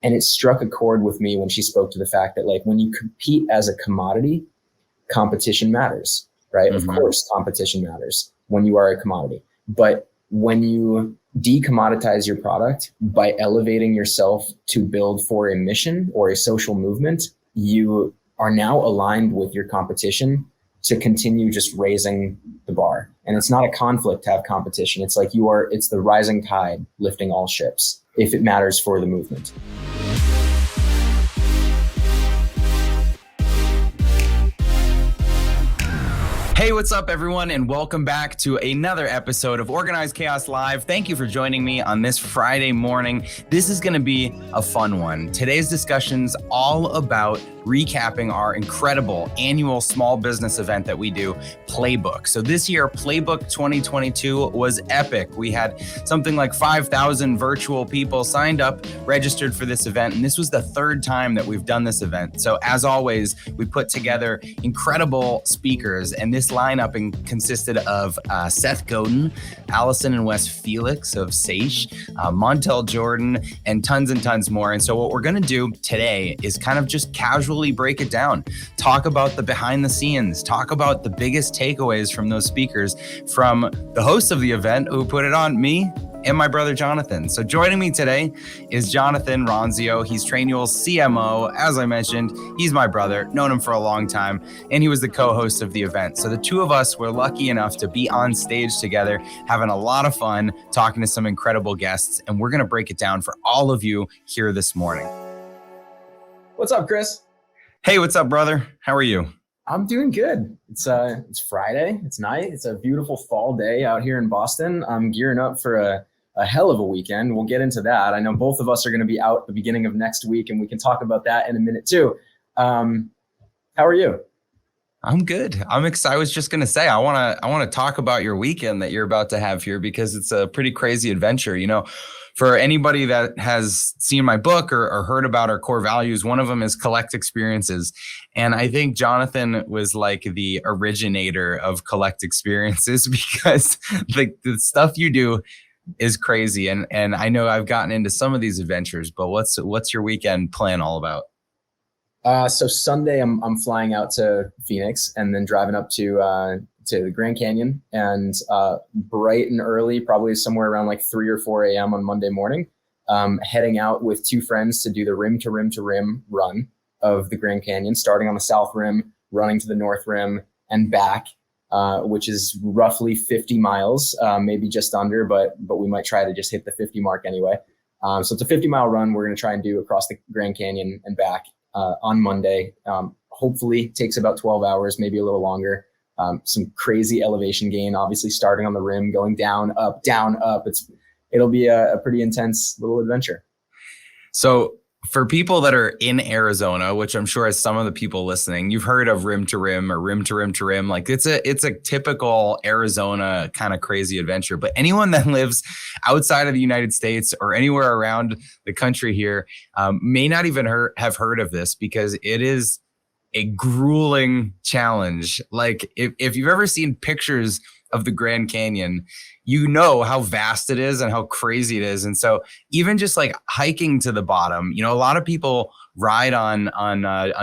And it struck a chord with me when she spoke to the fact that like when you compete as a commodity, competition matters, right? Mm-hmm. Of course, competition matters when you are a commodity. But when you decommoditize your product by elevating yourself to build for a mission or a social movement, you are now aligned with your competition to continue just raising the bar. And it's not a conflict to have competition. It's like it's the rising tide lifting all ships if it matters for the movement. Hey, what's up, everyone, and welcome back to another episode of Organized Chaos Live. Thank you for joining me on this Friday morning. This is going to be a fun one. Today's discussion's all about recapping our incredible annual small business event that we do, Playbook. So this year, Playbook 2022 was epic. We had something like 5,000 virtual people signed up, registered for this event, and this was the third time that we've done this event. So as always, we put together incredible speakers, and this lineup consisted of Seth Godin, Allyson and Felix of Saysh, Montell Jordan, and tons more. And so what we're going to do today is kind of just casually break it down, talk about the behind the scenes, talk about the biggest takeaways from those speakers from the hosts of the event who put it on, me and my brother Jonathan. So joining me today is Jonathan Ronzio. He's Trainual's CMO. As I mentioned, he's my brother, known him for a long time, and he was the co-host of the event. So the two of us were lucky enough to be on stage together, having a lot of fun, talking to some incredible guests, and we're going to break it down for all of you here this morning. What's up, Chris? Hey, what's up, brother? How are you? I'm doing good. It's Friday. It's night. It's a beautiful fall day out here in Boston. I'm gearing up for a hell of a weekend. We'll get into that. I know both of us are going to be out at the beginning of next week, and we can talk about that in a minute too. How are you? I'm good. I'm excited. I was just going to say, I want to talk about your weekend that you're about to have here because it's a pretty crazy adventure. You know, for anybody that has seen my book or heard about our core values, one of them is collect experiences. And I think Jonathan was like the originator of collect experiences because the stuff you do is crazy. And I know I've gotten into some of these adventures, but what's your weekend plan all about? So Sunday, I'm flying out to Phoenix and then driving up to the Grand Canyon, and bright and early, probably somewhere around like 3 or 4 a.m. on Monday morning, heading out with two friends to do the rim to rim to rim run of the Grand Canyon, starting on the south rim, running to the north rim and back, which is roughly 50 miles, maybe just under, but we might try to just hit the 50 mark anyway. So it's a 50-mile run we're going to try and do across the Grand Canyon and back on Monday. Hopefully takes about 12 hours, maybe a little longer. Some crazy elevation gain, obviously starting on the rim, going down, up. It'll be a pretty intense little adventure. So for people that are in Arizona, which I'm sure as some of the people listening, you've heard of rim to rim or rim to rim to rim. Like it's a typical Arizona kind of crazy adventure. But anyone that lives outside of the United States or anywhere around the country here may not even have heard of this because it is a grueling challenge. Like if you've ever seen pictures of the Grand Canyon, you know how vast it is and how crazy it is. And so even just like hiking to the bottom, you know, a lot of people ride on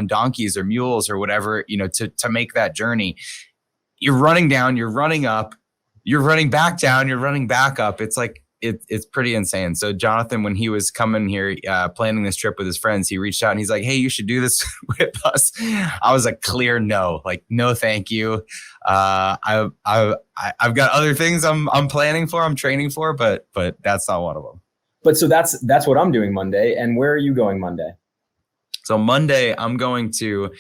donkeys or mules or whatever, you know, to make that journey. You're running down, you're running up, you're running back down, you're running back up. It's like, it's pretty insane. So Jonathan, when he was coming here, planning this trip with his friends, he reached out and he's like, hey, you should do this with us. I was like, clear no, like, no, thank you. I've got other things I'm planning for, I'm training for, but that's not one of them. But so that's what I'm doing Monday. And where are you going Monday? So Monday, I'm going to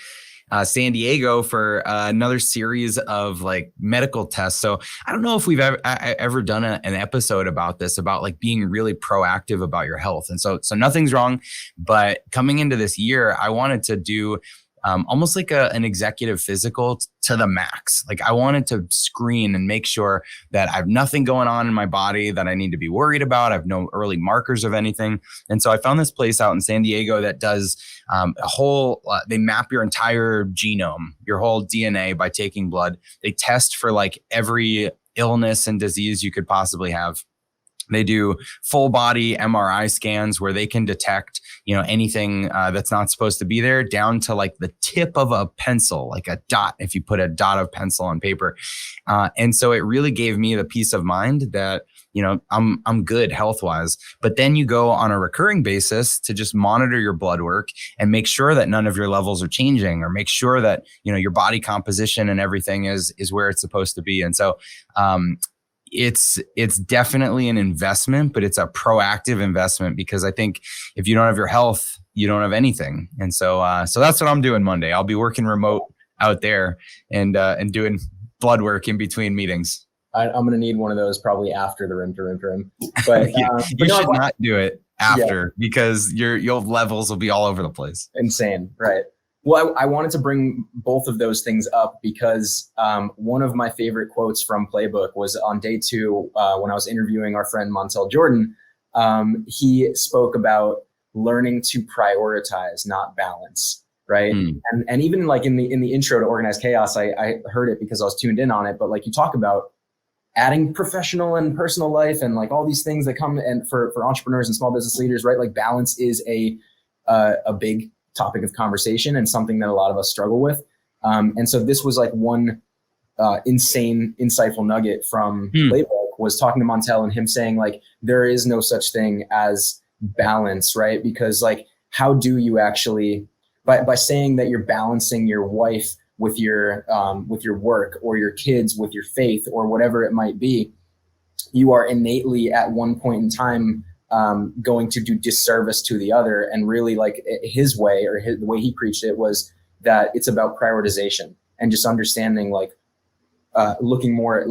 San Diego for another series of like medical tests. So I don't know if we've ever done an episode about this, about like being really proactive about your health. And so nothing's wrong, but coming into this year, I wanted to do almost like an executive physical to the max. Like I wanted to screen and make sure that I have nothing going on in my body that I need to be worried about. I have no early markers of anything. And so I found this place out in San Diego that does they map your entire genome, your whole DNA by taking blood. They test for like every illness and disease you could possibly have. They do full body MRI scans where they can detect, anything that's not supposed to be there, down to like the tip of a pencil, like a dot, if you put a dot of pencil on paper. And so it really gave me the peace of mind that, I'm good health wise. But then you go on a recurring basis to just monitor your blood work and make sure that none of your levels are changing, or make sure that, your body composition and everything is where it's supposed to be. And so, it's definitely an investment, but it's a proactive investment, because I think if you don't have your health, you don't have anything. And so that's what I'm doing Monday. I'll be working remote out there and doing blood work in between meetings. I'm going to need one of those probably after the rim to rim. But you should not do it after, because your levels will be all over the place. Insane. Right. Well, I wanted to bring both of those things up because one of my favorite quotes from Playbook was on day 2 when I was interviewing our friend Montell Jordan. He spoke about learning to prioritize, not balance, right? And even like in the intro to Organized Chaos, I heard it because I was tuned in on it. But like you talk about adding professional and personal life and like all these things that come and for entrepreneurs and small business leaders, right? Like balance is a big topic of conversation and something that a lot of us struggle with. And so this was like one insane, insightful nugget from Playbook, was talking to Montell and him saying like, there is no such thing as balance, right? Because like, how do you actually, by saying that you're balancing your wife with your work, or your kids with your faith, or whatever it might be, you are innately at one point in time going to do disservice to the other. And really, like his way, or the way he preached it, was that it's about prioritization and just understanding, like looking more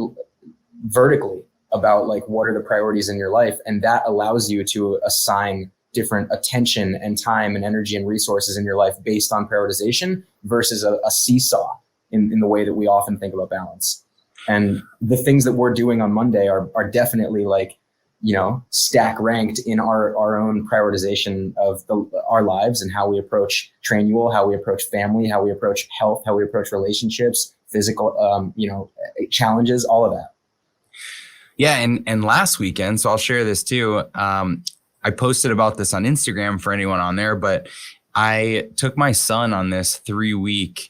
vertically about like what are the priorities in your life. And that allows you to assign different attention and time and energy and resources in your life based on prioritization versus a seesaw in the way that we often think about balance. And the things that we're doing on Monday are definitely like, stack ranked in our own prioritization of our lives and how we approach Trainual, how we approach family, how we approach health, how we approach relationships, physical, challenges, all of that. Yeah. And last weekend, so I'll share this too. I posted about this on Instagram for anyone on there, but I took my son on this 3-day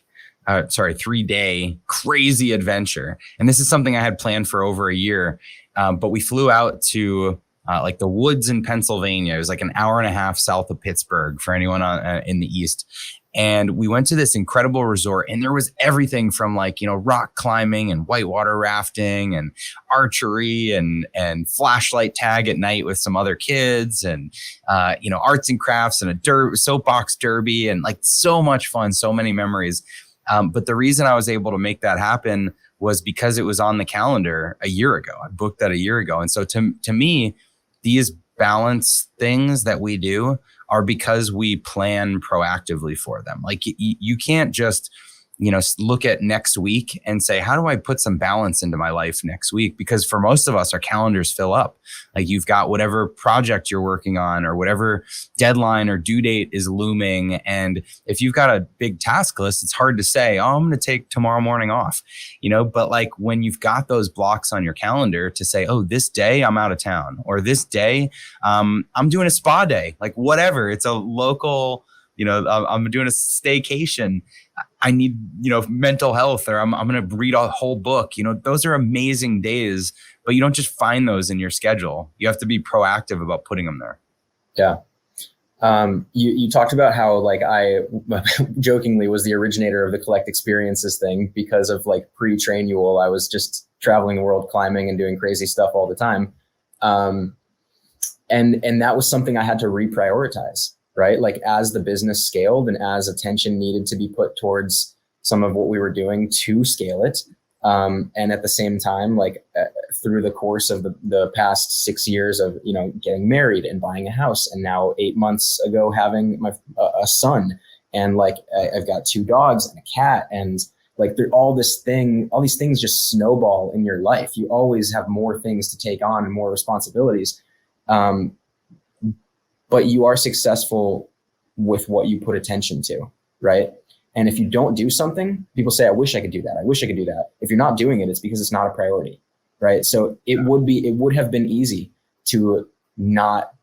crazy adventure. And this is something I had planned for over a year. But we flew out to like the woods in Pennsylvania. It was like an hour and a half south of Pittsburgh for anyone in the East. And we went to this incredible resort, and there was everything from like, rock climbing and whitewater rafting and archery and flashlight tag at night with some other kids, and, arts and crafts and a soapbox derby, and like so much fun, so many memories. But the reason I was able to make that happen was because it was on the calendar a year ago. I booked that a year ago. And so to me, these balance things that we do are because we plan proactively for them. Like you can't just, look at next week and say, how do I put some balance into my life next week? Because for most of us, our calendars fill up. Like you've got whatever project you're working on, or whatever deadline or due date is looming. And if you've got a big task list, it's hard to say, oh, I'm going to take tomorrow morning off, but like when you've got those blocks on your calendar to say, oh, this day I'm out of town, or this day I'm doing a spa day, like whatever, it's a local, I'm doing a staycation. I need, mental health, or I'm going to read a whole book. Those are amazing days, but you don't just find those in your schedule. You have to be proactive about putting them there. Yeah. You talked about how like I jokingly was the originator of the collect experiences thing because of like pre-Trainual. I was just traveling the world climbing and doing crazy stuff all the time. And that was something I had to reprioritize. Right? Like as the business scaled and as attention needed to be put towards some of what we were doing to scale it. And at the same time, like through the course of the past 6 years of, getting married and buying a house, and now 8 months ago, having a son, and like, I've got 2 dogs and a cat, and like all these things just snowball in your life. You always have more things to take on and more responsibilities. But you are successful with what you put attention to, right? And if you don't do something, people say, I wish I could do that. I wish I could do that. If you're not doing it, it's because it's not a priority, right? So it would have been easy to not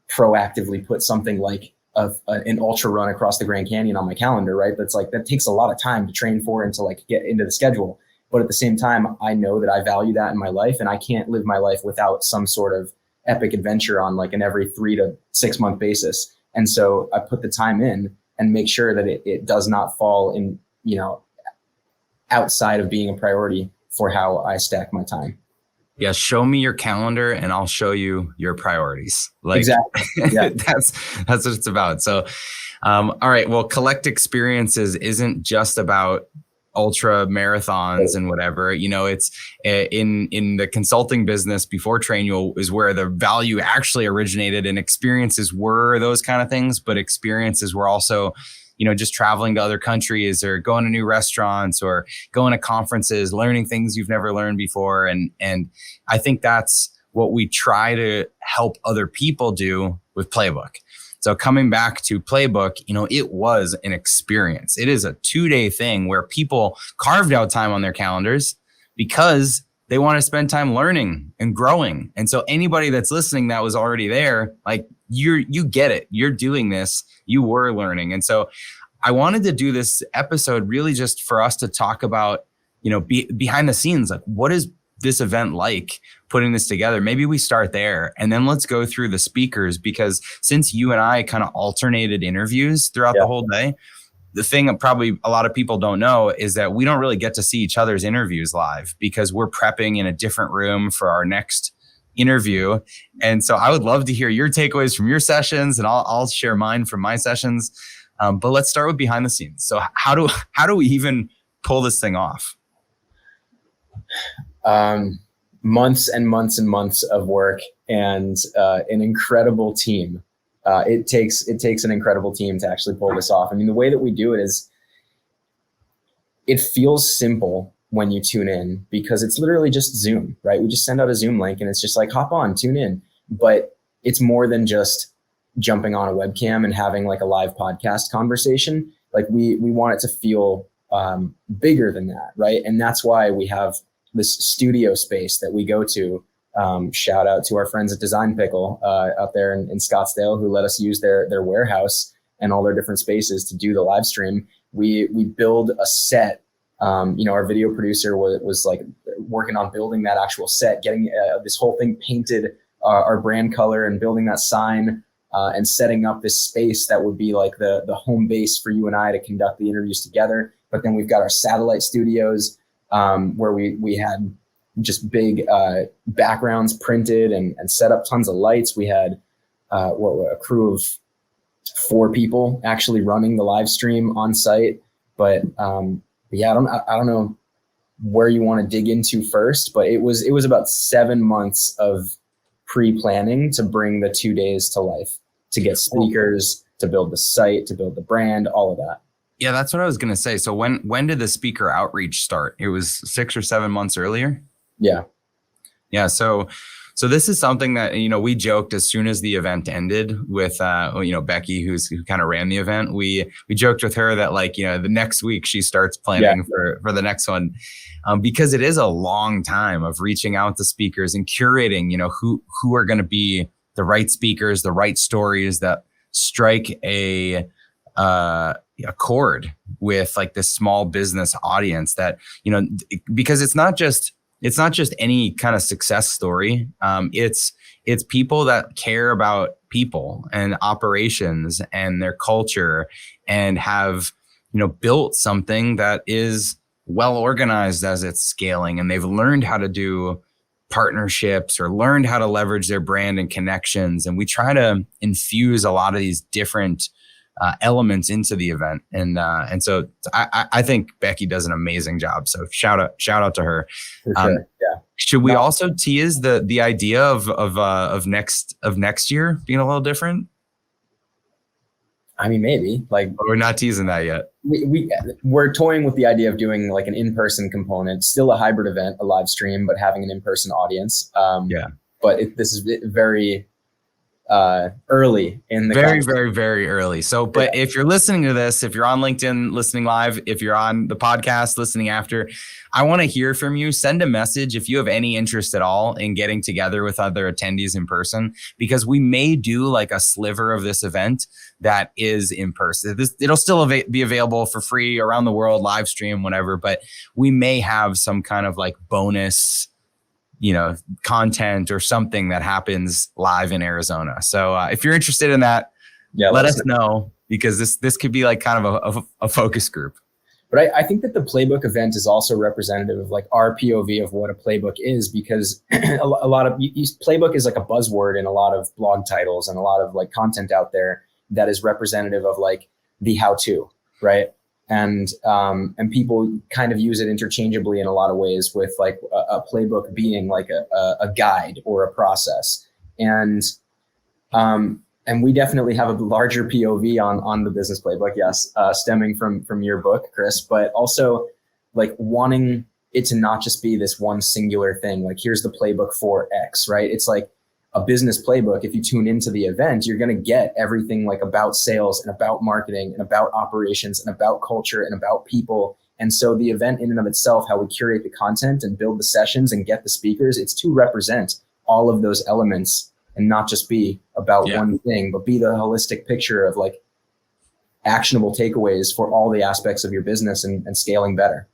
proactively put something like an ultra run across the Grand Canyon on my calendar, right? That takes a lot of time to train for and to like get into the schedule. But at the same time, I know that I value that in my life, and I can't live my life without some sort of epic adventure on like an every 3 to 6 month basis. And so I put the time in and make sure that it does not fall in, outside of being a priority for how I stack my time. Yeah. Show me your calendar and I'll show you your priorities. Like, exactly. Yeah. that's what it's about. So, all right. Well, Collect Experiences isn't just about ultra marathons and whatever, it's in the consulting business before Trainual is where the value actually originated, and experiences were those kind of things. But experiences were also, just traveling to other countries or going to new restaurants or going to conferences, learning things you've never learned before. And I think that's what we try to help other people do with Playbook. So coming back to Playbook, it was an experience. It is a 2-day thing where people carved out time on their calendars because they want to spend time learning and growing. And so anybody that's listening that was already there, like you get it. You're doing this. You were learning. And so I wanted to do this episode really just for us to talk about, behind the scenes, like what is this event like, putting this together? Maybe we start there and then let's go through the speakers, because since you and I kind of alternated interviews throughout the whole day, the thing that probably a lot of people don't know is that we don't really get to see each other's interviews live because we're prepping in a different room for our next interview. And so I would love to hear your takeaways from your sessions, and I'll share mine from my sessions. But let's start with behind the scenes. So how do we even pull this thing off? Months and months and months of work and an incredible team. It takes an incredible team to actually pull this off. I mean, the way that we do it is, it feels simple when you tune in because it's literally just Zoom, right? We just send out a Zoom link and it's just like, hop on, tune in. But it's more than just jumping on a webcam and having like a live podcast conversation. Like we want it to feel bigger than that, right? And that's why we have this studio space that we go to. Shout out to our friends at Design Pickle out there in Scottsdale, who let us use their warehouse and all their different spaces to do the live stream. We build a set. Our video producer was like working on building that actual set, getting this whole thing painted, our brand color, and building that sign and setting up this space that would be like the home base for you and I to conduct the interviews together. But then we've got our satellite studios where we had just big backgrounds printed and set up tons of lights. We had a crew of 4 people actually running the live stream on site. But I don't know where you want to dig into first, but it was about 7 months of pre-planning to bring the 2 days to life, to get speakers, to build the site, to build the brand, all of that. Yeah, that's what I was going to say. So when did the speaker outreach start? It was 6 or 7 months earlier? Yeah. Yeah. So this is something that, we joked as soon as the event ended with, Becky, who kind of ran the event. We joked with her that the next week she starts planning for the next one, because it is a long time of reaching out to speakers and curating, who are going to be the right speakers, the right stories that strike a chord with like this small business audience that, because it's not just any kind of success story. It's people that care about people and operations and their culture and have, built something that is well organized as it's scaling, and they've learned how to do partnerships or learned how to leverage their brand and connections. And we try to infuse a lot of these different elements into the event. And so I think Becky does an amazing job. So shout out to her. Sure. Yeah. Should we also tease the idea of next year being a little different? I mean, maybe we're not teasing that yet. We're toying with the idea of doing like an in-person component, still a hybrid event, a live stream, but having an in-person audience. But this is very early in the very, conversation. very, very early. So, but if you're listening to this, if you're on LinkedIn listening live, if you're on the podcast listening after, I want to hear from you. Send a message if you have any interest at all in getting together with other attendees in person, because we may do like a sliver of this event that is in person. It'll still be available for free around the world, live stream, whatever, but we may have some kind of like bonus, content or something that happens live in Arizona. So if you're interested in that, let us know, because this could be like kind of a focus group. But I think that the Playbook event is also representative of like our POV of what a playbook is, because a lot of playbook is like a buzzword in a lot of blog titles and a lot of like content out there that is representative of like the how-to, right? And people kind of use it interchangeably in a lot of ways, with like a playbook being like a guide or a process. And we definitely have a larger POV on the business playbook, yes, stemming from your book, Chris, but also like wanting it to not just be this one singular thing. Like, here's the playbook for X, right? It's like a business playbook. If you tune into the event, you're going to get everything like about sales and about marketing and about operations and about culture and about people. And so the event in and of itself, how we curate the content and build the sessions and get the speakers, it's to represent all of those elements and not just be about one thing, but be the holistic picture of like actionable takeaways for all the aspects of your business and scaling better.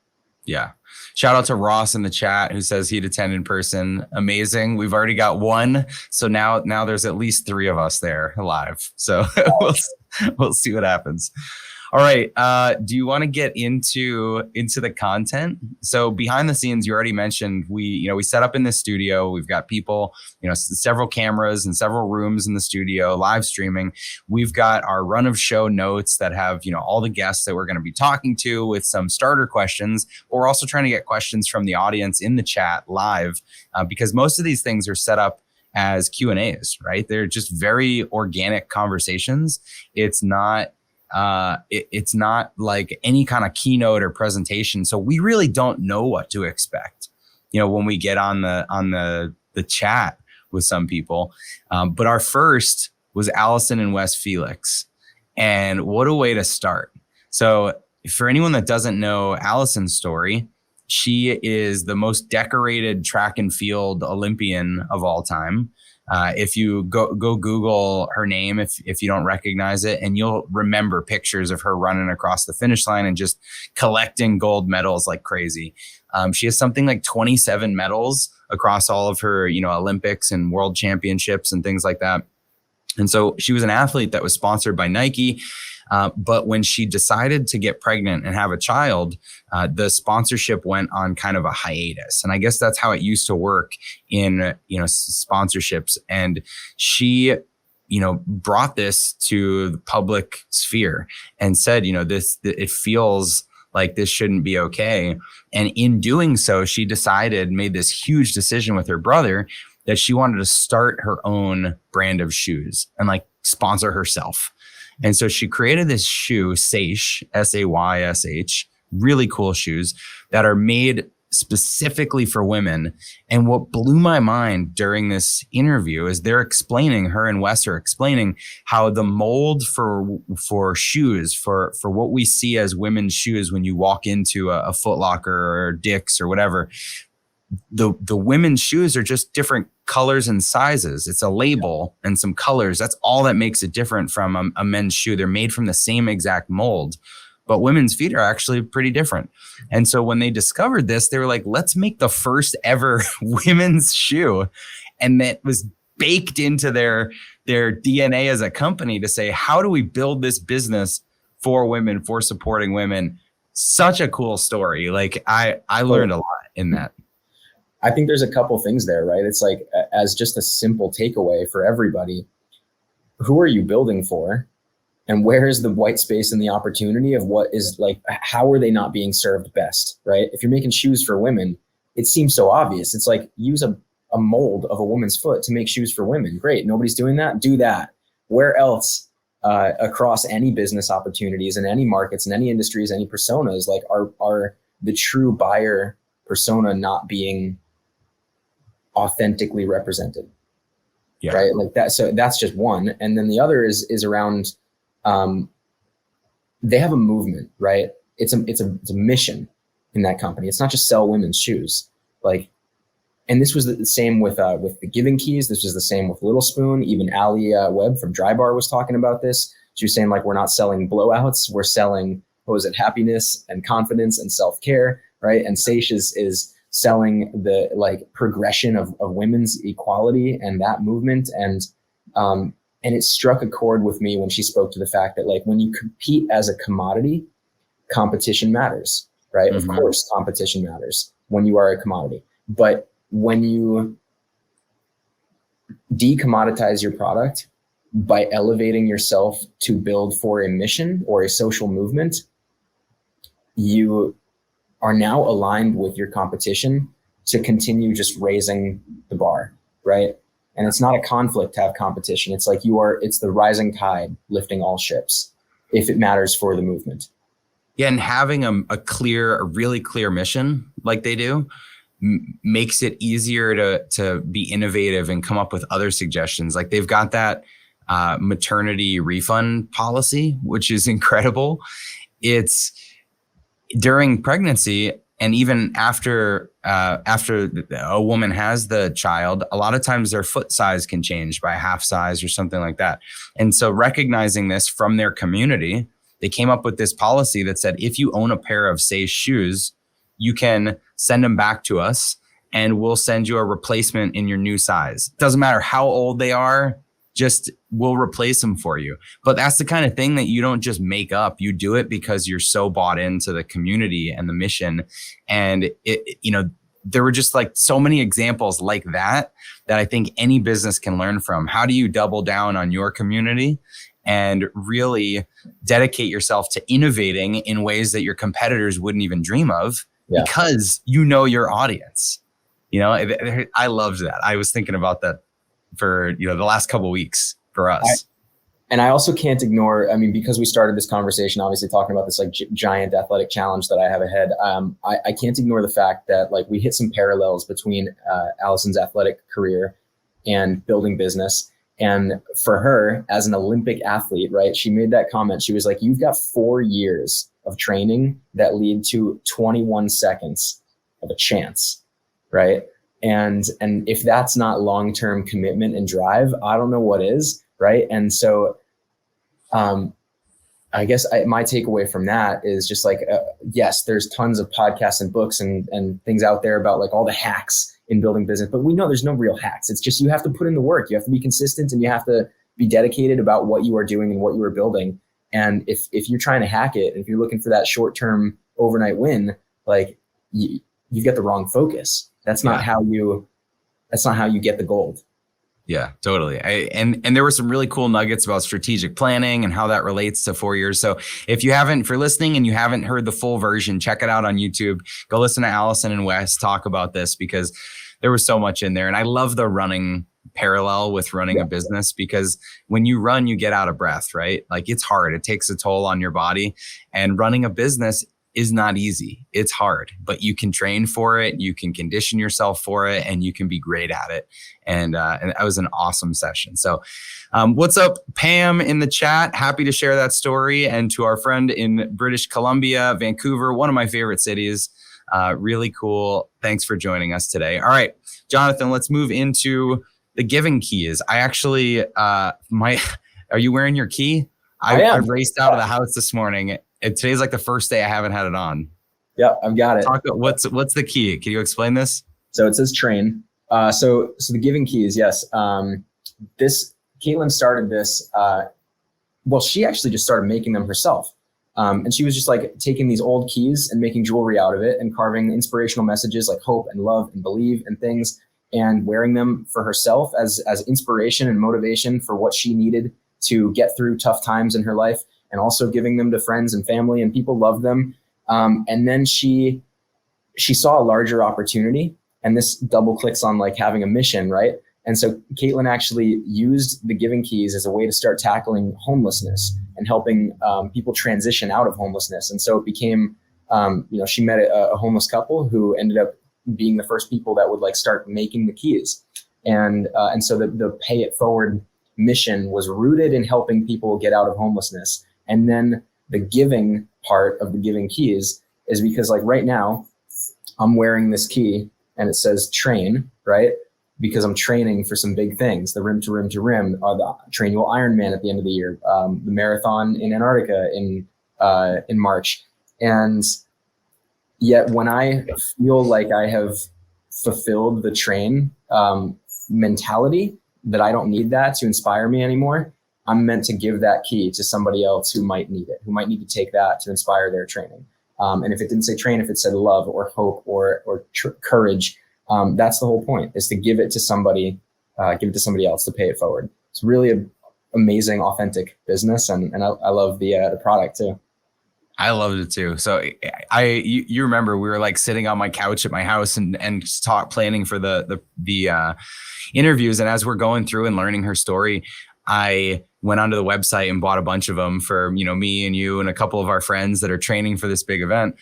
Yeah. Shout out to Ross in the chat who says he'd attend in person. Amazing. We've already got one. So now there's at least 3 of us there live. So we'll see what happens. All right. Do you want to get into the content? So behind the scenes, you already mentioned we set up in this studio. We've got people, several cameras and several rooms in the studio, live streaming. We've got our run of show notes that have, all the guests that we're going to be talking to with some starter questions. But we're also trying to get questions from the audience in the chat live, because most of these things are set up as Q&As, right? They're just very organic conversations. It's not like any kind of keynote or presentation. So we really don't know what to expect, when we get on the chat with some people. But our first was Allyson and West Felix. And what a way to start. So for anyone that doesn't know Allyson's story, she is the most decorated track and field Olympian of all time. If you go Google her name, if you don't recognize it, and you'll remember pictures of her running across the finish line and just collecting gold medals like crazy. She has something like 27 medals across all of her, Olympics and world championships and things like that. And so she was an athlete that was sponsored by Nike. But when she decided to get pregnant and have a child, the sponsorship went on kind of a hiatus. And I guess that's how it used to work in, sponsorships. And she, brought this to the public sphere and said, it feels like this shouldn't be okay. And in doing so, she made this huge decision with her brother that she wanted to start her own brand of shoes and like sponsor herself. And so she created this shoe, Saysh, Saysh, really cool shoes that are made specifically for women. And what blew my mind during this interview is her and Wes are explaining how the mold for shoes, for what we see as women's shoes when you walk into a Foot Locker or Dick's or whatever, the women's shoes are just different colors and sizes. It's a label and some colors. That's all that makes it different from a men's shoe. They're made from the same exact mold, but women's feet are actually pretty different. And so when they discovered this, they were like, let's make the first ever women's shoe. And that was baked into their DNA as a company to say, how do we build this business for women, for supporting women? Such a cool story. Like I learned a lot in that. I think there's a couple things there, right? It's like, as just a simple takeaway for everybody, who are you building for? And where is the white space and the opportunity of what is like, how are they not being served best, right? If you're making shoes for women, it seems so obvious. It's like, use a mold of a woman's foot to make shoes for women. Great. Nobody's doing that. Do that. Where else across any business opportunities in any markets, in any industries, any personas, like are the true buyer persona not being authentically represented? Yeah. Right. Like that. So that's just one. And then the other is around, they have a movement, right? It's a mission in that company. It's not just sell women's shoes. Like, and this was the same with the Giving Keys. This was the same with Little Spoon. Even Alli Webb from Drybar was talking about this. She was saying, like, we're not selling blowouts. We're selling, what was it, happiness and confidence and self-care, right? And Saysh is selling the like progression of women's equality and that movement. And it struck a chord with me when she spoke to the fact that, like, when you compete as a commodity, competition matters, right? Mm-hmm. Of course, competition matters when you are a commodity. But when you decommoditize your product by elevating yourself to build for a mission or a social movement, you are now aligned with your competition to continue just raising the bar, right? And it's not a conflict to have competition. It's like it's the rising tide lifting all ships if it matters for the movement. Yeah, and having a really clear mission like they do makes it easier to be innovative and come up with other suggestions. Like they've got that maternity refund policy, which is incredible. It's during pregnancy and even after a woman has the child, a lot of times their foot size can change by half size or something like that. And so recognizing this from their community, they came up with this policy that said, if you own a pair of Saysh shoes, you can send them back to us and we'll send you a replacement in your new size. Doesn't matter how old they are, just we'll replace them for you. But that's the kind of thing that you don't just make up. You do it because you're so bought into the community and the mission. And there were just like so many examples like that I think any business can learn from. How do you double down on your community and really dedicate yourself to innovating in ways that your competitors wouldn't even dream of? Yeah. Because you know your audience. I loved that. I was thinking about that for the last couple of weeks for us. And I also can't ignore, because we started this conversation obviously talking about this like giant athletic challenge that I have ahead. I can't ignore the fact that like we hit some parallels between Allyson's athletic career and building business. And for her as an Olympic athlete, right, she made that comment. She was like, you've got 4 years of training that lead to 21 seconds of a chance, right? And if that's not long-term commitment and drive, I don't know what is, right? And so I guess my takeaway from that is just like, yes, there's tons of podcasts and books and things out there about like all the hacks in building business, but we know there's no real hacks. It's just, you have to put in the work. You have to be consistent and you have to be dedicated about what you are doing and what you are building. And if you're trying to hack it, if you're looking for that short-term overnight win, like you've got the wrong focus. That's not how you get the gold. Yeah, totally. And there were some really cool nuggets about strategic planning and how that relates to 4 years. So if you're listening and you haven't heard the full version, check it out on YouTube. Go listen to Allyson and Wes talk about this because there was so much in there. And I love the running parallel with running a business, because when you run, you get out of breath, right? Like it's hard. It takes a toll on your body, and running a business is not easy. It's hard, but you can train for it. You can condition yourself for it, and you can be great at it. And that was an awesome session. So what's up, Pam in the chat? Happy to share that story. And to our friend in British Columbia, Vancouver, one of my favorite cities. Really cool. Thanks for joining us today. All right, Jonathan, let's move into the Giving Keys. I actually, are you wearing your key? I raced out of the house this morning. Today's like the first day I haven't had it on. Yeah, I've got it. What's the key? Can you explain this? So it says train. So the Giving Keys, yes. Caitlin started this. She actually just started making them herself. And she was just like taking these old keys and making jewelry out of it and carving inspirational messages like hope and love and believe and things, and wearing them for herself as inspiration and motivation for what she needed to get through tough times in her life, and also giving them to friends and family, and people loved them. And then she saw a larger opportunity, and this double clicks on like having a mission, right? And so Caitlin actually used the Giving Keys as a way to start tackling homelessness and helping people transition out of homelessness. And so it became, she met a homeless couple who ended up being the first people that would like start making the keys. And so the Pay It Forward mission was rooted in helping people get out of homelessness. And then the giving part of the Giving Keys is because, like, right now I'm wearing this key and it says train, right? Because I'm training for some big things, the rim to rim to rim, the Trainual Ironman at the end of the year, the marathon in Antarctica in March. And yet when I feel like I have fulfilled the train mentality, that I don't need that to inspire me anymore, I'm meant to give that key to somebody else who might need it, who might need to take that to inspire their training. And if it didn't say train, if it said love or hope or courage, that's the whole point, is to give it to somebody else to pay it forward. It's really an amazing, authentic business. And I love the product too. I loved it too. So you remember we were like sitting on my couch at my house and planning for the interviews. And as we're going through and learning her story, I went onto the website and bought a bunch of them for, me and you and a couple of our friends that are training for this big event.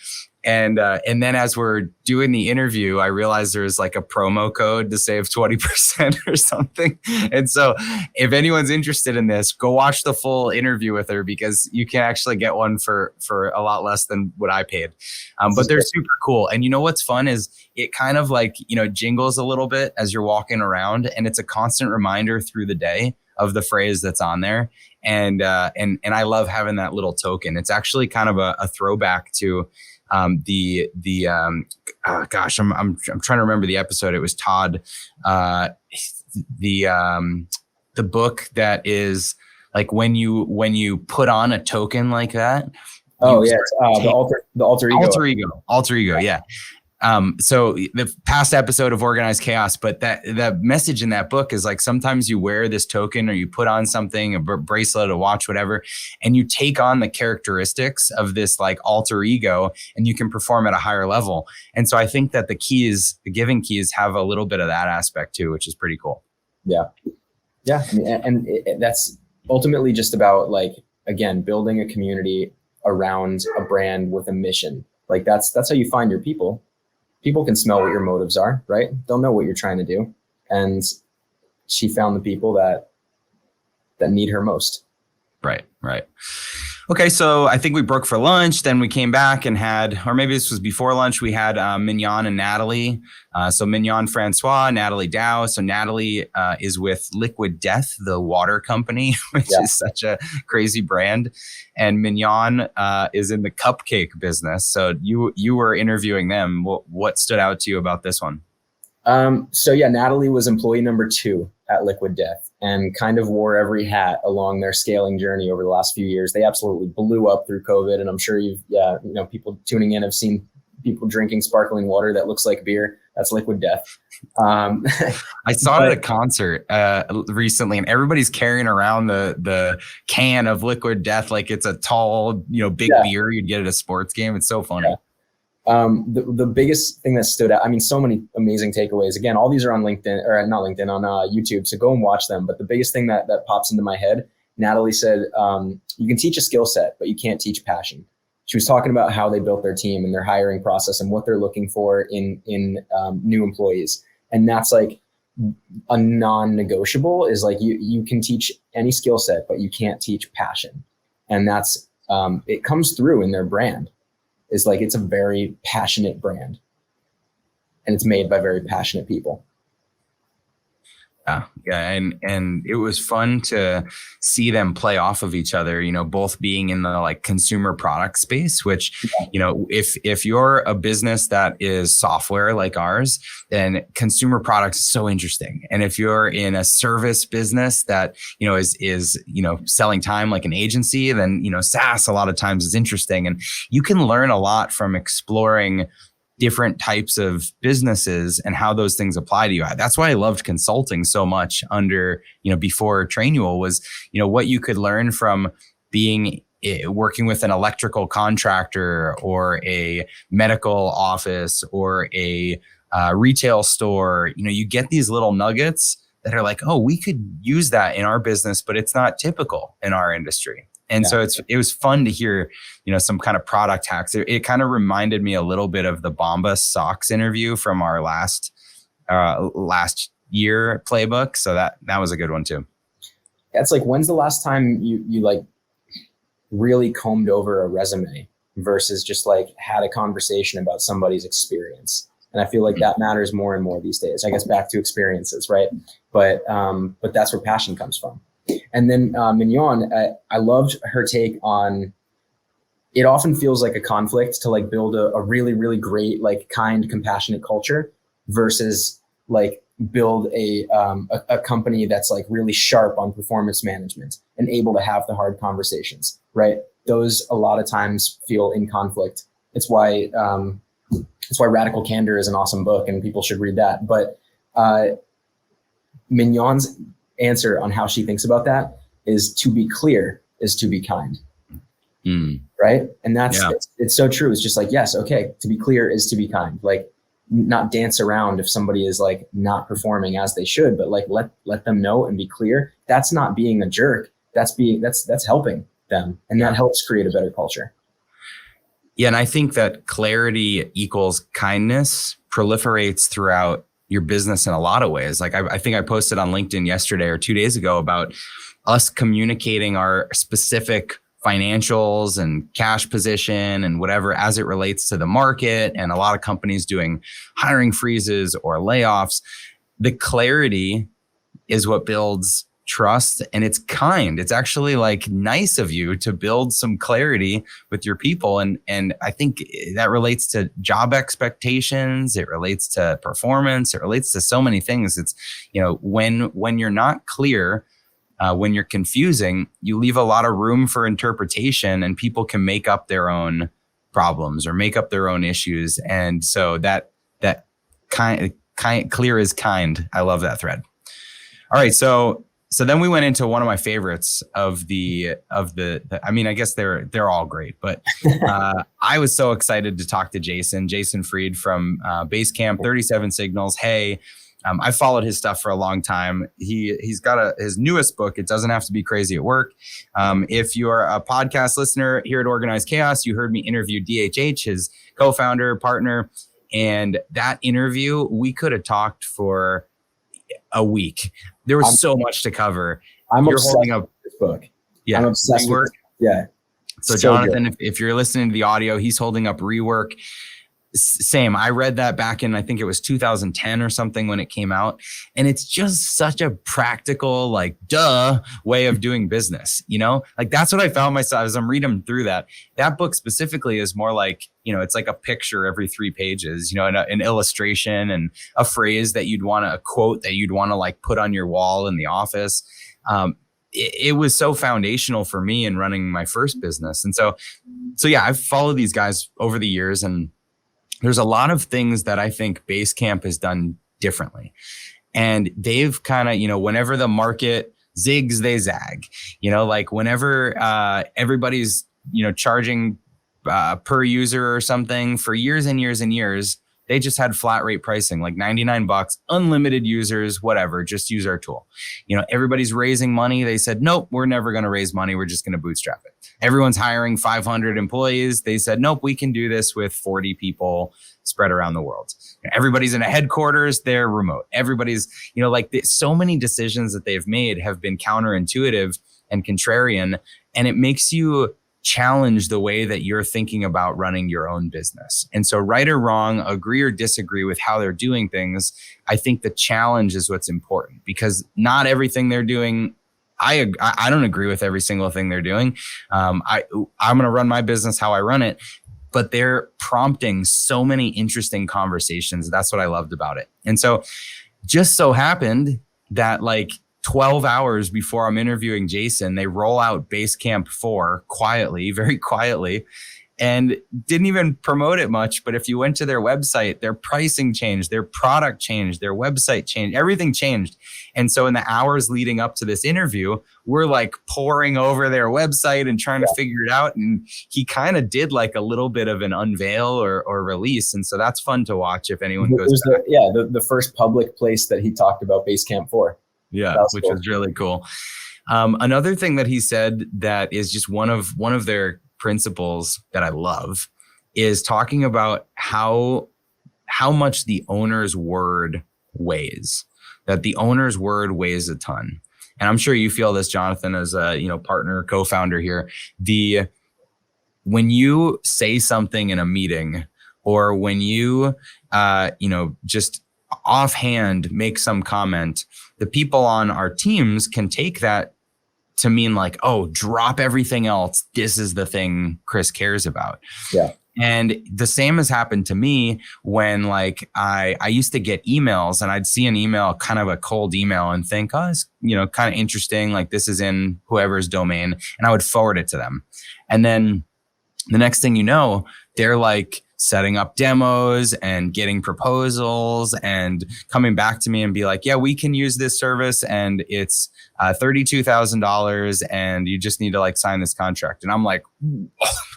And then as we're doing the interview, I realized there's like a promo code to save 20% or something. And so if anyone's interested in this, go watch the full interview with her, because you can actually get one for a lot less than what I paid. But they're super cool. And you know what's fun is it kind of like, jingles a little bit as you're walking around, and it's a constant reminder through the day of the phrase that's on there. And I love having that little token. It's actually kind of a throwback to I'm trying to remember the episode. It was Todd, the book that is like when you put on a token like that. Oh yeah, the alter ego. Yeah. So the past episode of Organized Chaos, but that message in that book is like, sometimes you wear this token or you put on something, a bracelet, a watch, whatever, and you take on the characteristics of this like alter ego, and you can perform at a higher level. And so I think that the Giving Keys have a little bit of that aspect too, which is pretty cool. Yeah. Yeah. I mean, that's ultimately just about, like, again, building a community around a brand with a mission. Like that's how you find your people. People can smell what your motives are, right? They'll know what you're trying to do. And she found the people that need her most. Right. Okay, so I think we broke for lunch. Then we came back and had, or maybe this was before lunch, we had Mignon and Natalie. So Mignon Francois, Natalie Dow. So Natalie is with Liquid Death, the water company, which is such a crazy brand. And Mignon is in the cupcake business. So you were interviewing them. What stood out to you about this one? So Natalie was employee number 2 at Liquid Death and kind of wore every hat along their scaling journey over the last few years. They absolutely blew up through COVID. And I'm sure people tuning in have seen people drinking sparkling water that looks like beer. That's Liquid Death. I saw it at a concert recently, and everybody's carrying around the can of Liquid Death like it's a tall, big beer you'd get at a sports game. It's so funny. Yeah. The biggest thing that stood out, I mean, so many amazing takeaways. Again, all these are on LinkedIn, or not LinkedIn, on YouTube. So go and watch them. But the biggest thing that pops into my head, Natalie said, you can teach a skill set, but you can't teach passion. She was talking about how they built their team and their hiring process and what they're looking for in new employees. And that's like a non-negotiable, is like you can teach any skill set, but you can't teach passion. And that's it comes through in their brand. Is like, it's a very passionate brand, and it's made by very passionate people. Yeah. And it was fun to see them play off of each other, both being in the like consumer product space, which, if you're a business that is software like ours, then consumer products is so interesting. And if you're in a service business that, is selling time like an agency, then, SaaS a lot of times is interesting. And you can learn a lot from exploring different types of businesses and how those things apply to you. That's why I loved consulting so much under, before Trainual, was, what you could learn from working with an electrical contractor or a medical office or a retail store. You get these little nuggets that are like, oh, we could use that in our business, but it's not typical in our industry. And so it was fun to hear, some kind of product hacks. It kind of reminded me a little bit of the Bombas socks interview from our last year playbook. So that was a good one too. It's like, when's the last time you like really combed over a resume versus just like had a conversation about somebody's experience? And I feel like that matters more and more these days. I guess back to experiences, right? But that's where passion comes from. And then Mignon, I loved her take on, it often feels like a conflict to like build a really, really great, like kind, compassionate culture versus like build a company that's like really sharp on performance management and able to have the hard conversations, right? Those a lot of times feel in conflict. It's why Radical Candor is an awesome book and people should read that. But Mignon's answer on how she thinks about that is, to be clear is to be kind. Right. And it's so true. It's just like, yes, okay, to be clear is to be kind. Like, not dance around if somebody is like not performing as they should, but like let them know and be clear. That's not being a jerk. That's helping them, and that helps create a better culture. Yeah, and I think that clarity equals kindness proliferates throughout your business in a lot of ways. Like I think I posted on LinkedIn yesterday or 2 days ago about us communicating our specific financials and cash position and whatever as it relates to the market, and a lot of companies doing hiring freezes or layoffs. The clarity is what builds trust, and it's kind. It's actually like nice of you to build some clarity with your people. And I think that relates to job expectations. It relates to performance. It relates to so many things. It's, when you're not clear, when you're confusing, you leave a lot of room for interpretation, and people can make up their own problems or make up their own issues. And so that kind clear is kind. I love that thread. All right. So then we went into one of my favorites of the I mean, I guess they're all great, but I was so excited to talk to Jason Fried from Basecamp 37 Signals. Hey, I followed his stuff for a long time. He's got his newest book, It Doesn't Have to Be Crazy at Work. If you're a podcast listener here at Organized Chaos, you heard me interview DHH, his co-founder, partner. And that interview, we could have talked for a week. There was so much to cover. You're holding up this book. Yeah. I'm obsessed with it. Yeah. So Jonathan, if you're listening to the audio, he's holding up Rework. Same. I read that back in, I think it was 2010 or something when it came out. And it's just such a practical, like, way of doing business. Like that's what I found myself as I'm reading through that. That book specifically is more like, it's like a picture every 3 pages, an illustration and a phrase that a quote that you'd want to like put on your wall in the office. It was so foundational for me in running my first business. And so yeah, I've followed these guys over the years, and there's a lot of things that I think Basecamp has done differently. And they've kind of, whenever the market zigs, they zag, like whenever everybody's, charging per user or something for years and years and years, they just had flat rate pricing, like $99, unlimited users, whatever, just use our tool. Everybody's raising money. They said, nope, we're never going to raise money. We're just going to bootstrap it. Everyone's hiring 500 employees. They said, nope, we can do this with 40 people spread around the world. Everybody's in a headquarters. They're remote. Everybody's, so many decisions that they've made have been counterintuitive and contrarian. And it makes you challenge the way that you're thinking about running your own business. And so right or wrong, agree or disagree with how they're doing things, I think the challenge is what's important, because not everything they're doing, I don't agree with every single thing they're doing. I'm going to run my business how I run it, but they're prompting so many interesting conversations. That's what I loved about it. And so just so happened that like 12 hours before I'm interviewing Jason, they roll out Basecamp 4 quietly, very quietly, and didn't even promote it much. But if you went to their website, their pricing changed, their product changed, their website changed, everything changed. And so in the hours leading up to this interview, we're like poring over their website and trying to figure it out. And he kind of did like a little bit of an unveil or release. And so that's fun to watch if anyone goes back. The first public place that he talked about Basecamp 4. Yeah, which was really cool. Another thing that he said that is just one of their principles that I love is talking about how much the owner's word weighs. that the owner's word weighs a ton. And I'm sure you feel this, Jonathan, as a partner, co-founder here. When you say something in a meeting, or when you just offhand make some comment, the people on our teams can take that to mean like, oh, drop everything else. This is the thing Chris cares about. Yeah. And the same has happened to me when like I used to get emails, and I'd see an email, kind of a cold email, and think, oh, it's kind of interesting. Like this is in whoever's domain, and I would forward it to them. And then the next thing you know, they're like setting up demos and getting proposals and coming back to me and be like, yeah, we can use this service, and it's $32,000, and you just need to like sign this contract. And I'm like,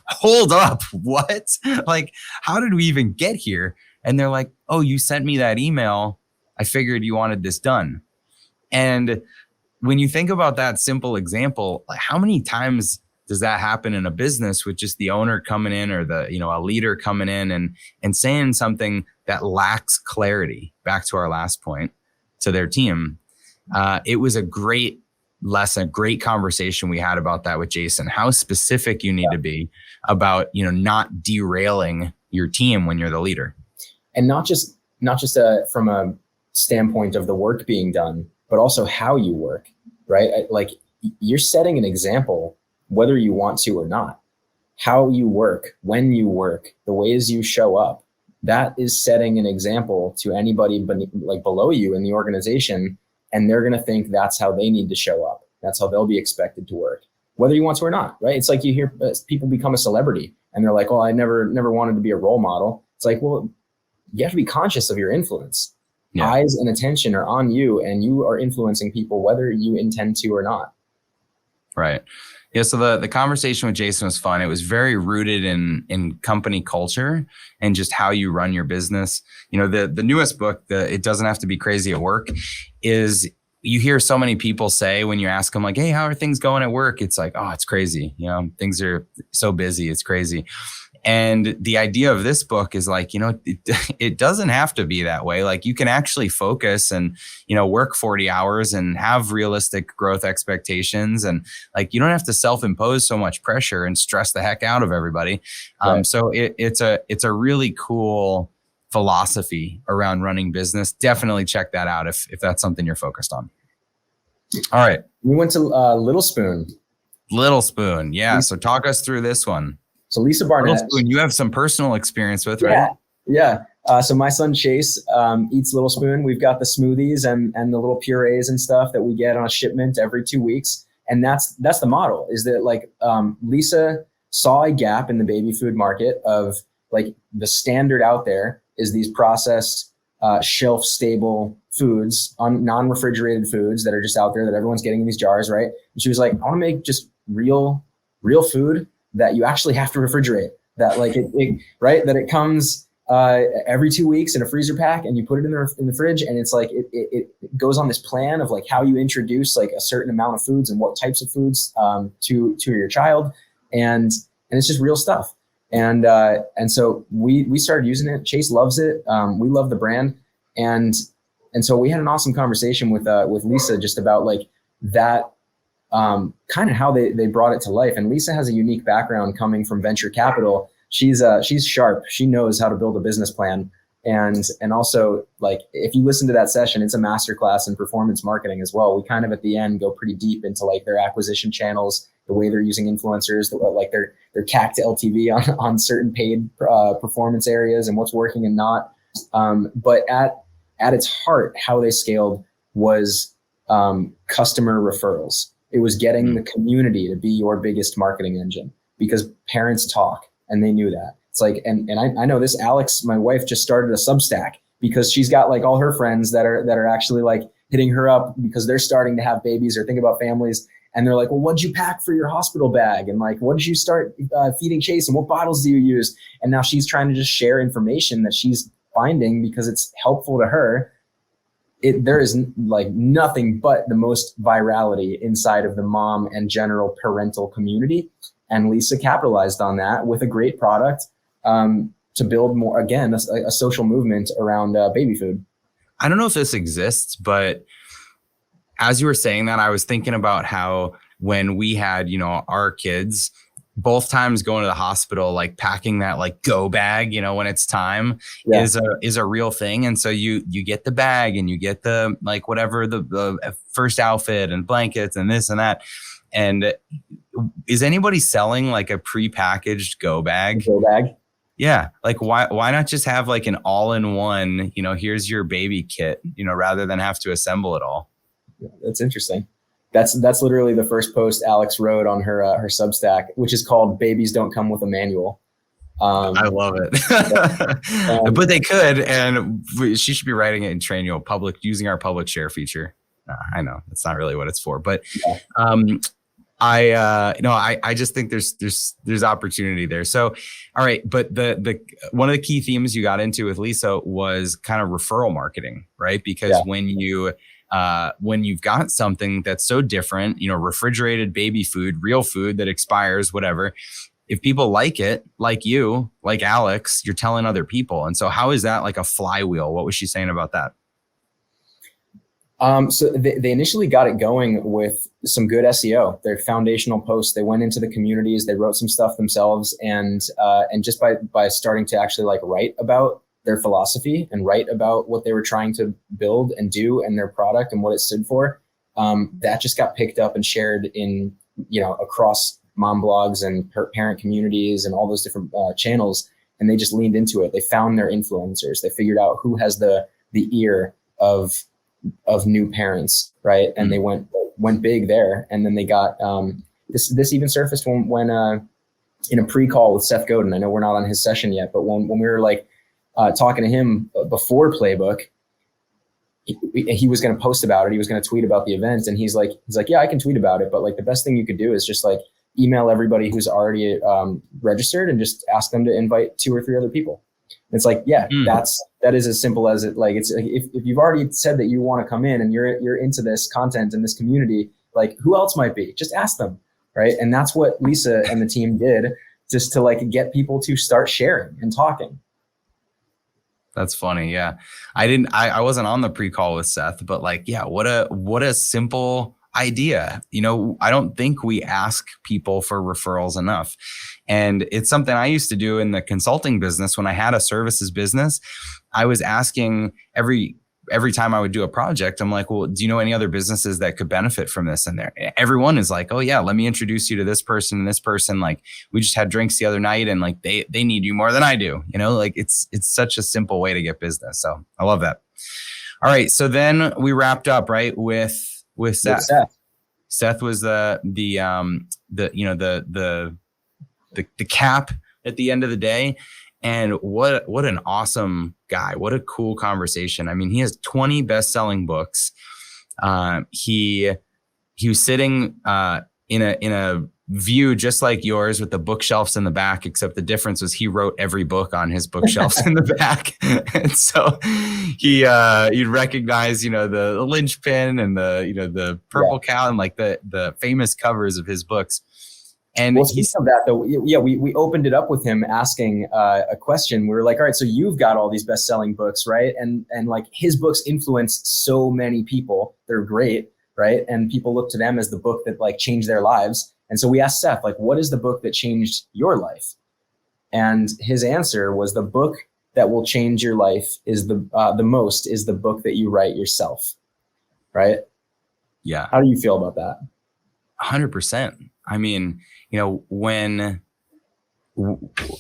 hold up, what? Like, how did we even get here? And they're like, oh, you sent me that email. I figured you wanted this done. And when you think about that simple example, like how many times does that happen in a business with just the owner coming in, or a leader coming in and saying something that lacks clarity? Back to our last point, to their team. It was a great lesson, great conversation we had about that with Jason, how specific you need to be about, not derailing your team when you're the leader. And not just from a standpoint of the work being done, but also how you work, right? Like you're setting an example, whether you want to or not. How you work, when you work, the ways you show up, that is setting an example to anybody below you in the organization. And they're going to think that's how they need to show up. That's how they'll be expected to work, whether you want to or not, right? It's like you hear people become a celebrity and they're like, oh, I never wanted to be a role model. It's like, well, you have to be conscious of your influence. Yeah. Eyes and attention are on you, and you are influencing people, whether you intend to or not. Right. Yeah. So the conversation with Jason was fun. It was very rooted in company culture and just how you run your business. The newest book, It Doesn't Have to Be Crazy at Work, is you hear so many people say when you ask them like, hey, how are things going at work? It's like, oh, it's crazy. Things are so busy. It's crazy. And the idea of this book is like, it doesn't have to be that way. Like you can actually focus and, work 40 hours and have realistic growth expectations. And like, you don't have to self-impose so much pressure and stress the heck out of everybody. Right. So it's a really cool philosophy around running business. Definitely check that out if that's something you're focused on. All right. We went to Little Spoon. Yeah. So talk us through this one. So Lisa Barnett, Little Spoon, you have some personal experience with, right? Yeah. So my son Chase eats Little Spoon. We've got the smoothies and the little purees and stuff that we get on a shipment every 2 weeks. And that's the model, is that like Lisa saw a gap in the baby food market of like the standard out there is these processed shelf stable foods, non-refrigerated foods that are just out there that everyone's getting in these jars, right? And she was like, I want to make just real food that you actually have to refrigerate, that like that it comes every 2 weeks in a freezer pack, and you put it in the fridge, and it's like it goes on this plan of like how you introduce like a certain amount of foods and what types of foods to your child, and it's just real stuff. And so we started using it. Chase loves it. We love the brand, and so we had an awesome conversation with Lisa just about like that. Kind of how they brought it to life. And Lisa has a unique background coming from venture capital. She's sharp. She knows how to build a business plan. And also, like, if you listen to that session, it's a masterclass in performance marketing as well. We kind of at the end go pretty deep into like their acquisition channels, the way they're using influencers, like their CAC to LTV on certain paid performance areas and what's working and not. But at its heart, how they scaled was customer referrals. It was getting the community to be your biggest marketing engine, because parents talk, and they knew that. It's like, and I know this. Alex, my wife, just started a Substack because she's got like all her friends that are actually like hitting her up because they're starting to have babies or think about families. And they're like, well, what'd you pack for your hospital bag? And like, what did you start feeding Chase? And what bottles do you use? And now she's trying to just share information that she's finding because it's helpful to her. There is like nothing but the most virality inside of the mom and general parental community. And Lisa capitalized on that with a great product to build more, again, a social movement around baby food. I don't know if this exists, but as you were saying that, I was thinking about how when we had, our kids, both times going to the hospital, like packing that like go bag, when it's time is a real thing. And so you get the bag and you get the like whatever the first outfit and blankets and this and that. And is anybody selling like a prepackaged go bag? Go bag. Yeah. Like why not just have like an all-in-one, here's your baby kit, rather than have to assemble it all. Yeah, that's interesting. That's literally the first post Alex wrote on her Substack, which is called "Babies Don't Come with a Manual." I love it, but they could, and she should be writing it in Trainual using our public share feature. I know that's not really what it's for, but I just think there's opportunity there. So, all right, but the one of the key themes you got into with Lisa was kind of referral marketing, right? Because when you've got something that's so different, refrigerated baby food, real food that expires, whatever, if people like it, like you, like Alex, you're telling other people. And so how is that like a flywheel? What was she saying about that? So they initially got it going with some good SEO, their foundational posts. They went into the communities, they wrote some stuff themselves, and just by starting to actually like write about their philosophy and write about what they were trying to build and do and their product and what it stood for, that just got picked up and shared in, across mom blogs and parent communities and all those different channels. And they just leaned into it. They found their influencers. They figured out who has the ear of new parents, right? And they went big there. And then they got this even surfaced when in a pre-call with Seth Godin. I know we're not on his session yet, but when we were like talking to him before Playbook, he was going to post about it. He was going to tweet about the event, and he's like, yeah, I can tweet about it, but like the best thing you could do is just like email everybody who's already registered and just ask them to invite 2 or 3 other people. It's like, that is as simple as it. Like, it's if you've already said that you want to come in and you're into this content and this community, like who else might be? Just ask them, right? And that's what Lisa and the team did, just to like get people to start sharing and talking. That's funny. Yeah. I wasn't on the pre-call with Seth, but like, yeah, what a simple idea. I don't think we ask people for referrals enough. And it's something I used to do in the consulting business. When I had a services business, I was asking every time I would do a project, I'm like, well, do you know any other businesses that could benefit from this? And everyone is like, oh yeah, let me introduce you to this person and this person. Like, we just had drinks the other night and like, they need you more than I do. Like it's such a simple way to get business. So I love that. All right. So then we wrapped up, right, with Seth. Seth was the cap at the end of the day. And what an awesome guy. What a cool conversation. I mean, he has 20 best-selling books. He was sitting in a view just like yours with the bookshelves in the back, except the difference was he wrote every book on his bookshelves in the back. And so you'd recognize, the linchpin and the purple cow and like the famous covers of his books. And speaking of that, though, we opened it up with him asking a question. We were like, all right, so you've got all these best-selling books, right? And like his books influenced so many people. They're great, right? And people look to them as the book that like changed their lives. And so we asked Seth, like, what is the book that changed your life? And his answer was, the book that will change your life is the book that you write yourself, right? Yeah. How do you feel about that? 100%. I mean, when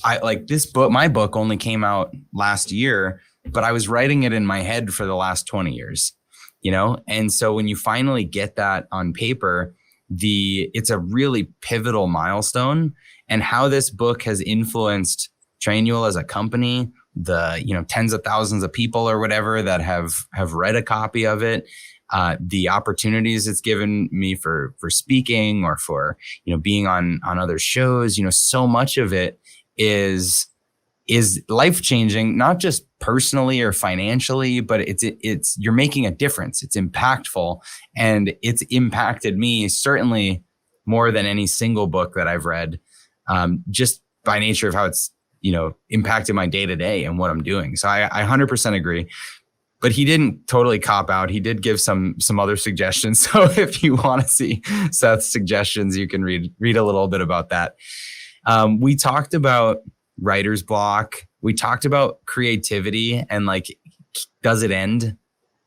I like this book, my book only came out last year, but I was writing it in my head for the last 20 years, And so when you finally get that on paper, it's a really pivotal milestone, and how this book has influenced Trainual as a company, the, tens of thousands of people or whatever that have read a copy of it. The opportunities it's given me for speaking or for, being on other shows, so much of it is life-changing, not just personally or financially, but it's you're making a difference. It's impactful, and it's impacted me certainly more than any single book that I've read, just by nature of how it's, impacted my day-to-day and what I'm doing. So I 100% agree. But he didn't totally cop out. He did give some other suggestions. So if you want to see Seth's suggestions, you can read a little bit about that. We talked about writer's block. We talked about creativity and like, does it end?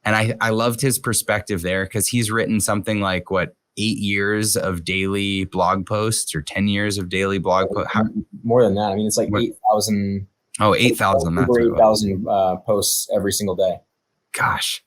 And I loved his perspective there because he's written something like 8 years of daily blog posts or 10 years of daily blog posts. More than that. I mean, it's like 8,000. Oh, 8,000. That's over 8,000 posts every single day. Gosh.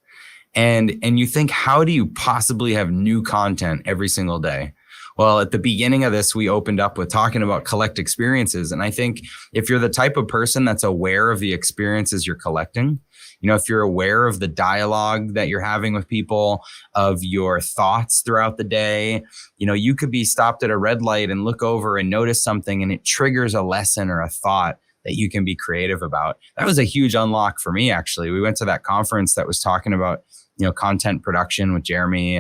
And you think, how do you possibly have new content every single day? Well, at the beginning of this, we opened up with talking about collect experiences. And I think if you're the type of person that's aware of the experiences you're collecting, if you're aware of the dialogue that you're having with people, of your thoughts throughout the day, you could be stopped at a red light and look over and notice something and it triggers a lesson or a thought that you can be creative about. That was a huge unlock for me, actually. We went to that conference that was talking about, content production with Jeremy,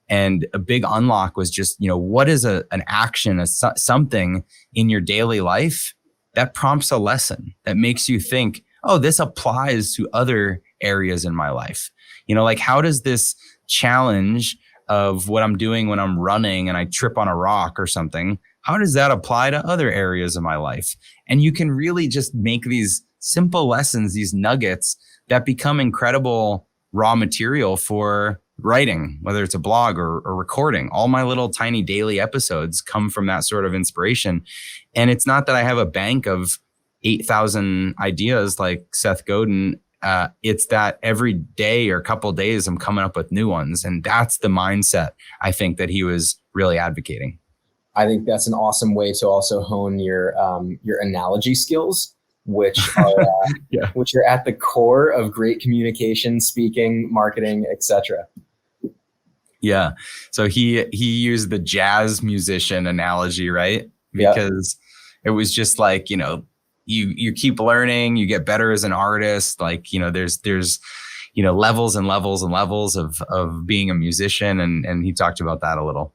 and a big unlock was just, what is an action, something in your daily life that prompts a lesson that makes you think, oh, this applies to other areas in my life. Like, how does this challenge of what I'm doing when I'm running and I trip on a rock or something, how does that apply to other areas of my life? And you can really just make these simple lessons, these nuggets that become incredible raw material for writing, whether it's a blog or recording. All my little tiny daily episodes come from that sort of inspiration. And it's not that I have a bank of 8,000 ideas like Seth Godin. It's that every day or a couple of days I'm coming up with new ones. And that's the mindset I think that he was really advocating. I think that's an awesome way to also hone your analogy skills, which are which are at the core of great communication, speaking, marketing, etc. Yeah. So he used the jazz musician analogy, right? Because it was just like, you keep learning, you get better as an artist. Like, there's levels and levels and levels of being a musician. And he talked about that a little.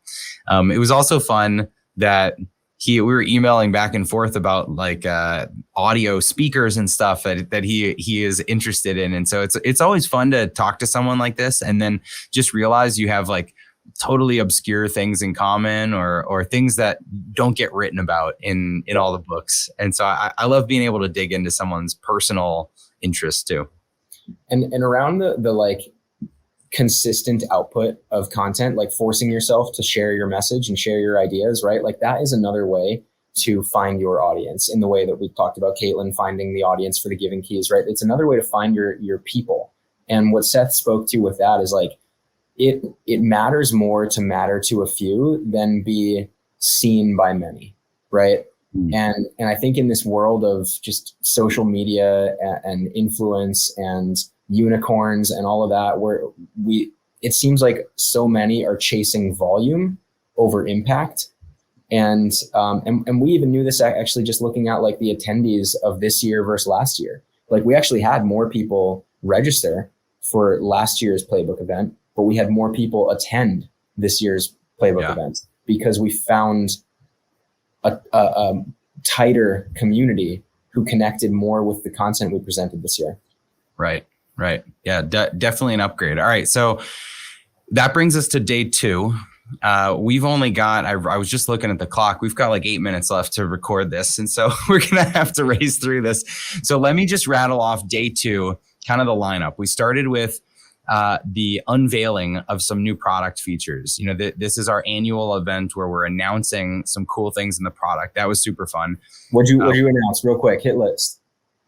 It was also fun that we were emailing back and forth about like audio speakers and stuff that he is interested in. And so it's always fun to talk to someone like this and then just realize you have like totally obscure things in common or things that don't get written about in all the books. And so I love being able to dig into someone's personal interests too. And around the like consistent output of content, like forcing yourself to share your message and share your ideas, right? Like that is another way to find your audience in the way that we've talked about Caitlin finding the audience for the Giving Keys, right? It's another way to find your people. And what Seth spoke to with that is like, it matters more to matter to a few than be seen by many, right? And I think in this world of just social media and influence and unicorns and all of that, where it seems like so many are chasing volume over impact. And we even knew this actually just looking at like the attendees of this year versus last year. Like we actually had more people register for last year's Playbook event, but we had more people attend this year's Playbook event because we found a tighter community who connected more with the content we presented this year. Right. Yeah, definitely an upgrade. All right. So that brings us to day 2. We've only got, I was just looking at the clock. We've got like 8 minutes left to record this. And so we're going to have to race through this. So let me just rattle off day 2, kind of the lineup. We started with the unveiling of some new product features. This is our annual event where we're announcing some cool things in the product. That was super fun. What'd you announce real quick? Hit list.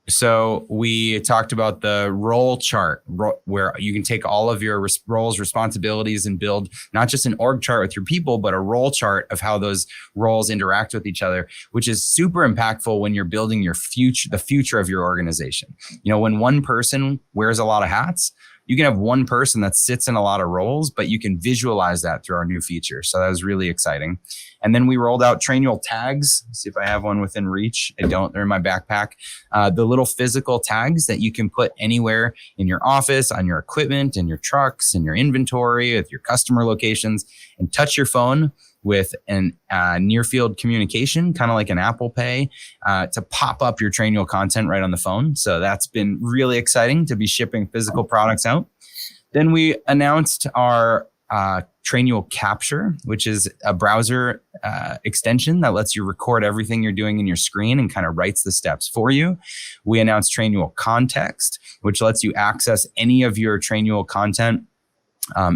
So we talked about the role chart where you can take all of your roles, responsibilities and build not just an org chart with your people, but a role chart of how those roles interact with each other, which is super impactful when you're building your future, the future of your organization. When one person wears a lot of hats, you can have one person that sits in a lot of roles, but you can visualize that through our new feature. So that was really exciting. And then we rolled out Trainual tags. Let's see if I have one within reach. I don't. They're in my backpack. The little physical tags that you can put anywhere in your office, on your equipment, in your trucks, in your inventory, with your customer locations, and touch your phone with an near field communication, kind of like an Apple Pay, to pop up your Trainual content right on the phone. So that's been really exciting to be shipping physical products out. Then we announced our Trainual Capture, which is a browser extension that lets you record everything you're doing in your screen and kind of writes the steps for you. We announced Trainual Context, which lets you access any of your Trainual content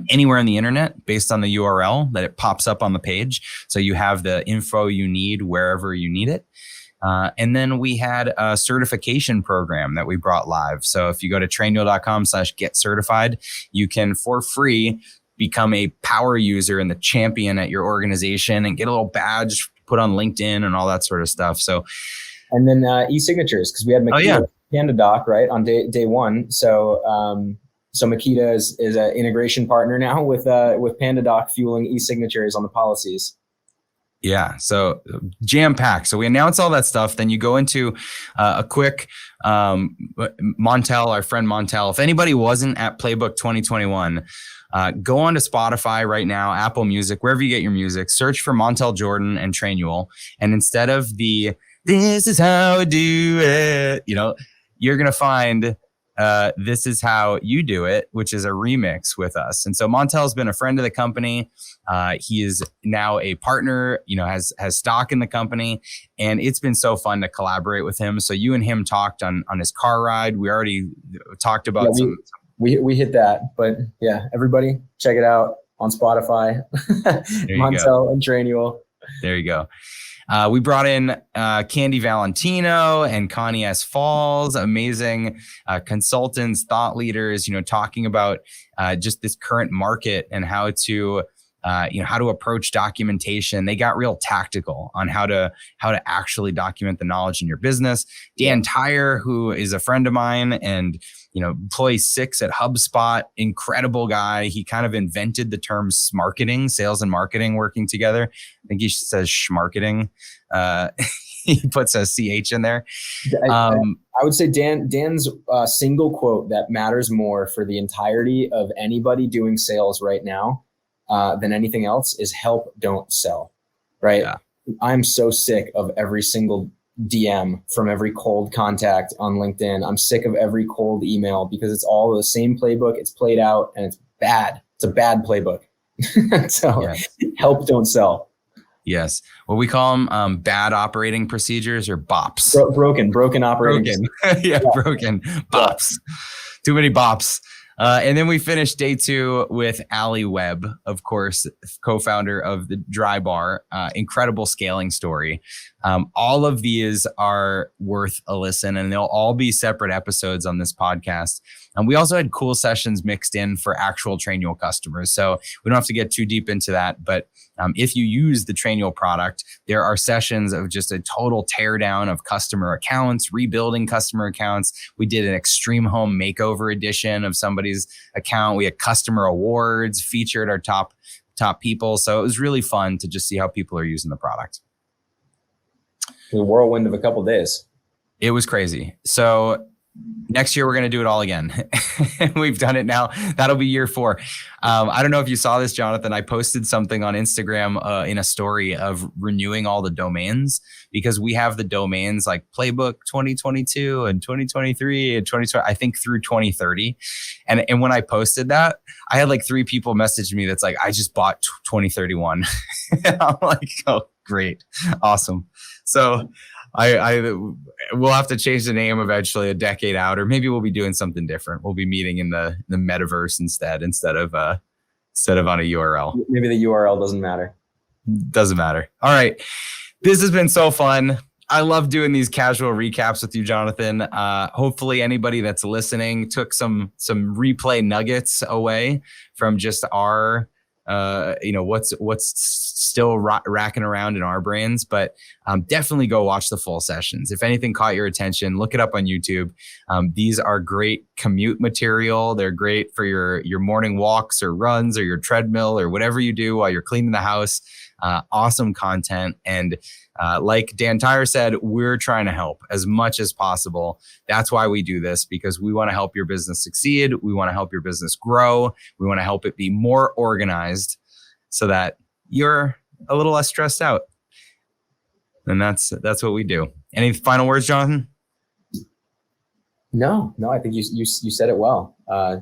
anywhere on the internet based on the URL that it pops up on the page. So you have the info you need wherever you need it. And then we had a certification program that we brought live. So if you go to trainual.com/get certified, you can for free become a power user and the champion at your organization and get a little badge put on LinkedIn and all that sort of stuff. So, and then e-signatures, because we had Makita PandaDoc right on day one. So so Makita is an integration partner now with PandaDoc fueling e-signatures on the policies. Yeah, so jam-packed. So we announce all that stuff. Then you go into a quick Montell, our friend Montell. If anybody wasn't at Playbook 2021, go on to Spotify right now, Apple Music, wherever you get your music, search for Montell Jordan and Trainual. And instead of the, this is how I do it, you're going to find This Is How You Do It, which is a remix with us. And so Montell's been a friend of the company. He is now a partner, has stock in the company, and it's been so fun to collaborate with him. So you and him talked on his car ride. We already talked about we hit that, but yeah, everybody check it out on Spotify. Montell and Trainual. There you go. We brought in Candy Valentino and Connie S. Falls, amazing consultants, thought leaders, talking about just this current market and how to approach documentation. They got real tactical on how to actually document the knowledge in your business. Dan Tyre, who is a friend of mine and employee 6 at HubSpot, incredible guy. He kind of invented the term smarketing, sales and marketing working together. I think he says schmarketing. He puts a CH in there. I would say Dan's single quote that matters more for the entirety of anybody doing sales right now than anything else is help, don't sell. Right? Yeah. I'm so sick of every single DM from every cold contact on LinkedIn. I'm sick of every cold email because it's all the same playbook. It's played out and it's bad. It's a bad playbook. So help, don't sell. Yes. Well, we call them bad operating procedures or BOPs. Broken operating. Broken BOPs. Too many BOPs. And then we finished day 2 with Alli Webb, of course, co-founder of the Drybar. Incredible scaling story. All of these are worth a listen, and they'll all be separate episodes on this podcast. And we also had cool sessions mixed in for actual Trainual customers. So we don't have to get too deep into that. But if you use the Trainual product, there are sessions of just a total teardown of customer accounts, rebuilding customer accounts. We did an extreme home makeover edition of somebody's account. We had customer awards, featured our top people. So it was really fun to just see how people are using the product. The whirlwind of a couple of days. It was crazy. So next year, we're going to do it all again. We've done it now. That'll be year 4. I don't know if you saw this, Jonathan. I posted something on Instagram in a story of renewing all the domains because we have the domains like Playbook 2022 and 2023 and 2020, I think through 2030. And when I posted that, I had like 3 people message me that's like, I just bought 2031. And I'm like, oh, great. Awesome. So we'll have to change the name eventually a decade out, or maybe we'll be doing something different. We'll be meeting in the metaverse instead of on a URL. Maybe the URL doesn't matter. Doesn't matter. All right. This has been so fun. I love doing these casual recaps with you, Jonathan. Hopefully anybody that's listening took some replay nuggets away from just our what's still racking around in our brains, but definitely go watch the full sessions. If anything caught your attention, look it up on YouTube. These are great commute material. They're great for your morning walks or runs or your treadmill or whatever you do while you're cleaning the house. Awesome content. And like Dan Tyre said, we're trying to help as much as possible. That's why we do this, because we want to help your business succeed. We want to help your business grow. We want to help it be more organized so that you're a little less stressed out. And that's what we do. Any final words, Jonathan? No, I think you said it well.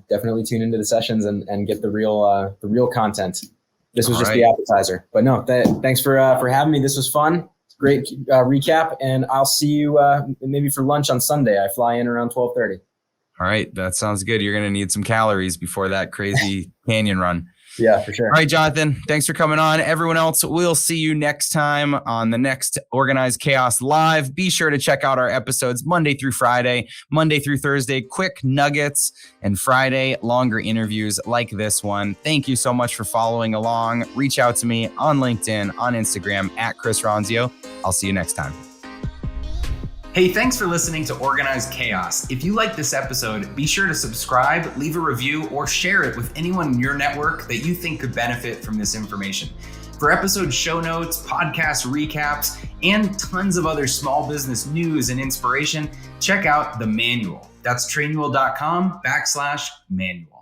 Definitely tune into the sessions and get the real content. This was just the appetizer, but no, thanks for having me. This was fun. Great recap, and I'll see you maybe for lunch on Sunday. I fly in around 12:30. All right, that sounds good. You're going to need some calories before that crazy canyon run. Yeah, for sure. All right, Jonathan, thanks for coming on. Everyone else, we'll see you next time on the next Organized Chaos Live. Be sure to check out our episodes Monday through Friday, Monday through Thursday, quick nuggets, and Friday, longer interviews like this one. Thank you so much for following along. Reach out to me on LinkedIn, on Instagram, at Chris Ronzio. I'll see you next time. Hey, thanks for listening to Organized Chaos. If you like this episode, be sure to subscribe, leave a review, or share it with anyone in your network that you think could benefit from this information. For episode show notes, podcast recaps, and tons of other small business news and inspiration, check out the manual. That's trainual.com/manual.